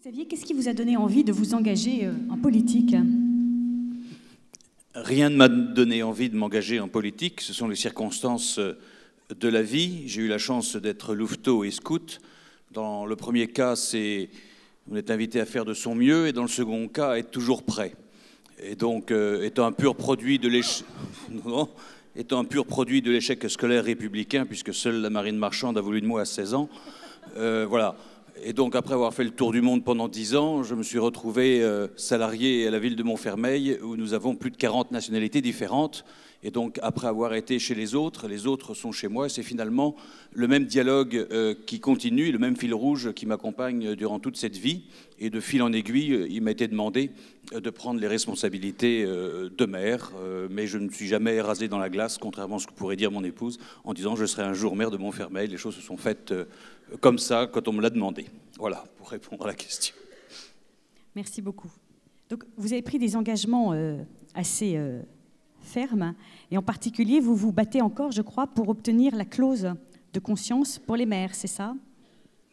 Xavier, qu'est-ce qui vous a donné envie de vous engager en politique? Rien ne m'a donné envie de m'engager en politique, ce sont les circonstances de la vie. J'ai eu la chance d'être louveteau et scout. Dans le premier cas, on est invité à faire de son mieux, et dans le second cas, à être toujours prêt. Et donc, étant un pur produit de l'échec scolaire républicain, puisque seule la marine marchande a voulu de moi à 16 ans, voilà. Et donc, après avoir fait le tour du monde pendant 10 ans, je me suis retrouvé salarié à la ville de Montfermeil, où nous avons plus de 40 nationalités différentes. Et donc, après avoir été chez les autres sont chez moi. C'est finalement le même dialogue qui continue, le même fil rouge qui m'accompagne durant toute cette vie. Et de fil en aiguille, il m'a été demandé de prendre les responsabilités de maire. Mais je ne me suis jamais rasé dans la glace, contrairement à ce que pourrait dire mon épouse, en disant je serai un jour maire de Montfermeil. Les choses se sont faites comme ça quand on me l'a demandé. Voilà, pour répondre à la question. Merci beaucoup. Donc, vous avez pris des engagements assez fermes, et en particulier, vous vous battez encore, je crois, pour obtenir la clause de conscience pour les maires, c'est ça?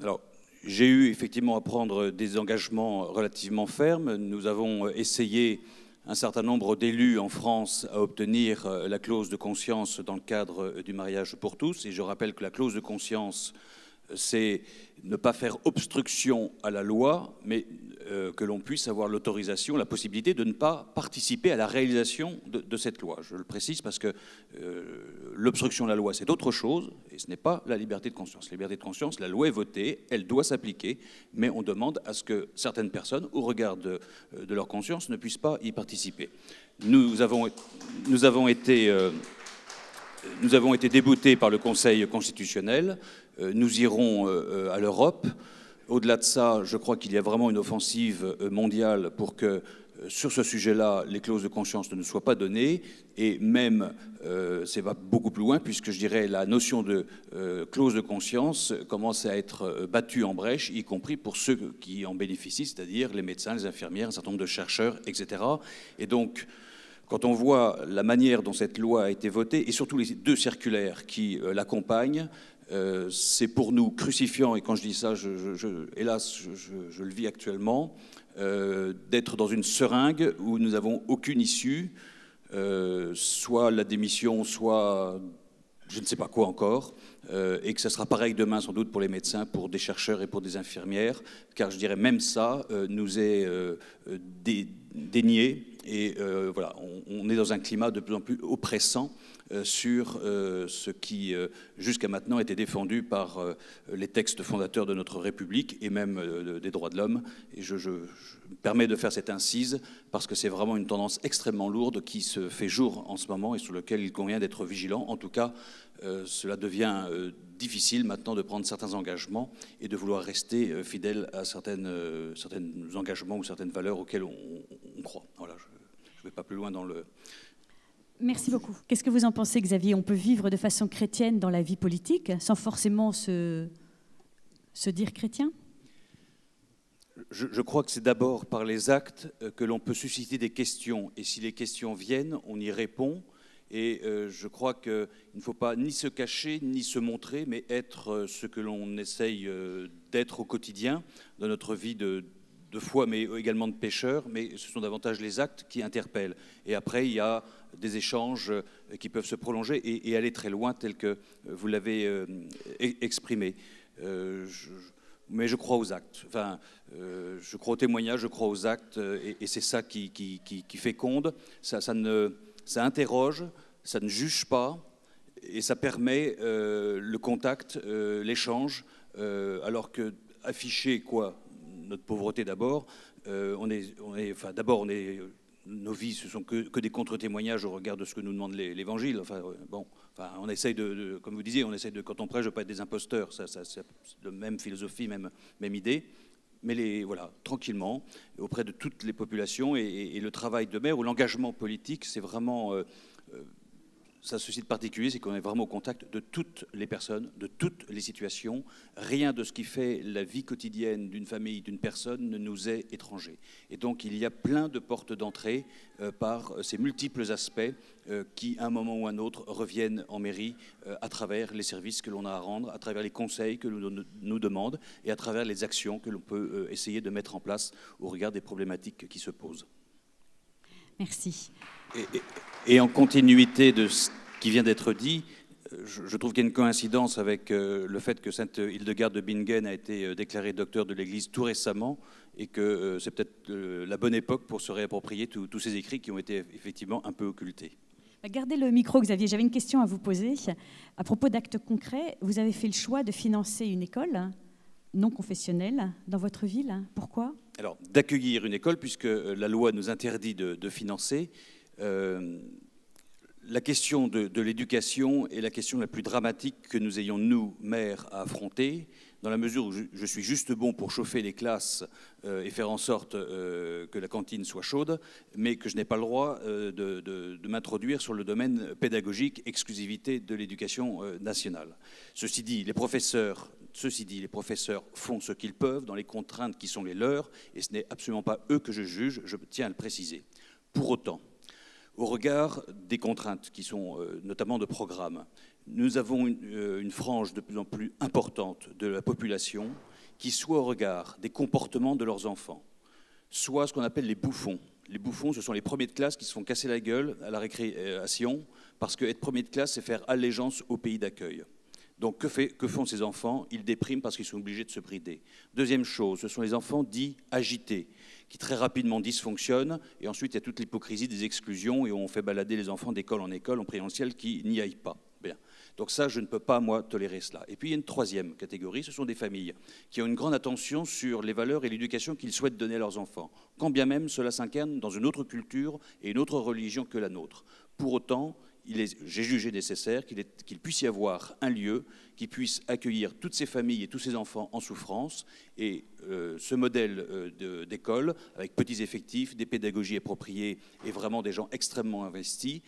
Alors, j'ai eu effectivement à prendre des engagements relativement fermes. Nous avons essayé, un certain nombre d'élus en France, à obtenir la clause de conscience dans le cadre du mariage pour tous. Et je rappelle que la clause de conscience, c'est ne pas faire obstruction à la loi, mais que l'on puisse avoir l'autorisation, la possibilité de ne pas participer à la réalisation de cette loi. Je le précise parce que l'obstruction à la loi, c'est autre chose, et ce n'est pas la liberté de conscience. La liberté de conscience, la loi est votée, elle doit s'appliquer, mais on demande à ce que certaines personnes, au regard de leur conscience, ne puissent pas y participer. Nous avons été déboutés par le Conseil constitutionnel. Nous irons à l'Europe. Au-delà de ça, je crois qu'il y a vraiment une offensive mondiale pour que, sur ce sujet-là, les clauses de conscience ne nous soient pas données. Et même, ça va beaucoup plus loin, puisque je dirais la notion de clause de conscience commence à être battue en brèche, y compris pour ceux qui en bénéficient, c'est-à-dire les médecins, les infirmières, un certain nombre de chercheurs, etc. Et donc, quand on voit la manière dont cette loi a été votée, et surtout les deux circulaires qui l'accompagnent, c'est pour nous crucifiant, et quand je dis ça, hélas, je le vis actuellement, d'être dans une seringue où nous n'avons aucune issue, soit la démission, soit je ne sais pas quoi encore, et que ça sera pareil demain sans doute pour les médecins, pour des chercheurs et pour des infirmières, car je dirais même ça nous est dénié, et voilà, on est dans un climat de plus en plus oppressant sur ce qui, jusqu'à maintenant, était défendu par les textes fondateurs de notre République et même des droits de l'homme. Et je me permets de faire cette incise parce que c'est vraiment une tendance extrêmement lourde qui se fait jour en ce moment et sur laquelle il convient d'être vigilant. En tout cas, cela devient difficile maintenant de prendre certains engagements et de vouloir rester fidèle à certains engagements ou certaines valeurs auxquelles on croit. Voilà, je ne vais pas plus loin dans le... Merci beaucoup. Qu'est-ce que vous en pensez, Xavier? On peut vivre de façon chrétienne dans la vie politique sans forcément se dire chrétien? Je crois que c'est d'abord par les actes que l'on peut susciter des questions. Et si les questions viennent, on y répond. Et je crois qu'il ne faut pas ni se cacher, ni se montrer, mais être ce que l'on essaye d'être au quotidien dans notre vie de foi, mais également de pécheur. Mais ce sont davantage les actes qui interpellent. Et après, il y a des échanges qui peuvent se prolonger et aller très loin, tel que vous l'avez exprimé. Mais je crois aux actes. Enfin, je crois aux témoignages, je crois aux actes, et c'est ça qui féconde. Ça interroge, ça ne juge pas, et ça permet le contact, l'échange, alors que afficher quoi, notre pauvreté d'abord, nos vies, ce sont que des contre-témoignages au regard de ce que nous demande l'Évangile. On essaye comme vous disiez, quand on prêche, de ne pas être des imposteurs. C'est la même philosophie, même idée. Mais voilà, tranquillement, auprès de toutes les populations, et le travail de maire ou l'engagement politique, c'est vraiment ça, ceci de particulier, c'est qu'on est vraiment au contact de toutes les personnes, de toutes les situations. Rien de ce qui fait la vie quotidienne d'une famille, d'une personne, ne nous est étranger. Et donc, il y a plein de portes d'entrée par ces multiples aspects qui, à un moment ou à un autre, reviennent en mairie à travers les services que l'on a à rendre, à travers les conseils que l'on nous demande et à travers les actions que l'on peut essayer de mettre en place au regard des problématiques qui se posent. Merci. Et en continuité de ce qui vient d'être dit, je trouve qu'il y a une coïncidence avec le fait que Sainte Hildegarde de Bingen a été déclarée docteur de l'Église tout récemment et que c'est peut-être la bonne époque pour se réapproprier tous ces écrits qui ont été effectivement un peu occultés. Gardez le micro, Xavier. J'avais une question à vous poser. À propos d'actes concrets, vous avez fait le choix de financer une école non confessionnelle dans votre ville. Pourquoi ? Alors, d'accueillir une école, puisque la loi nous interdit de financer. La question de l'éducation est la question la plus dramatique que nous ayons, nous, maires, à affronter, dans la mesure où je suis juste bon pour chauffer les classes et faire en sorte que la cantine soit chaude, mais que je n'ai pas le droit de m'introduire sur le domaine pédagogique, exclusivité de l'éducation nationale. Ceci dit, les professeurs font ce qu'ils peuvent dans les contraintes qui sont les leurs, et ce n'est absolument pas eux que je juge, je tiens à le préciser. Pour autant, au regard des contraintes qui sont notamment de programme, nous avons une frange de plus en plus importante de la population qui, soit au regard des comportements de leurs enfants, soit ce qu'on appelle les bouffons. Les bouffons, ce sont les premiers de classe qui se font casser la gueule à la récréation, parce qu'être premier de classe, c'est faire allégeance au pays d'accueil. Donc que font ces enfants? Ils dépriment parce qu'ils sont obligés de se brider. Deuxième chose, ce sont les enfants dits agités, qui très rapidement dysfonctionnent, et ensuite il y a toute l'hypocrisie des exclusions, et on fait balader les enfants d'école en école en présentiel qui n'y aillent pas. Bien. Donc ça, je ne peux pas, moi, tolérer cela. Et puis il y a une troisième catégorie, ce sont des familles qui ont une grande attention sur les valeurs et l'éducation qu'ils souhaitent donner à leurs enfants, quand bien même cela s'incarne dans une autre culture et une autre religion que la nôtre. Pour autant, j'ai jugé nécessaire qu'il puisse y avoir un lieu qui puisse accueillir toutes ces familles et tous ces enfants en souffrance. Et ce modèle d'école, avec petits effectifs, des pédagogies appropriées et vraiment des gens extrêmement investis,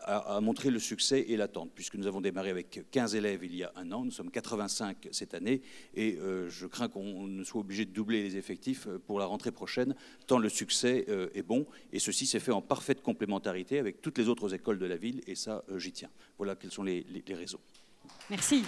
a montré le succès et l'attente, puisque nous avons démarré avec 15 élèves il y a un an, nous sommes 85 cette année, et je crains qu'on ne soit obligé de doubler les effectifs pour la rentrée prochaine, tant le succès est bon. Et ceci s'est fait en parfaite complémentarité avec toutes les autres écoles de la ville, et ça, j'y tiens. Voilà quelles sont les raisons. Merci.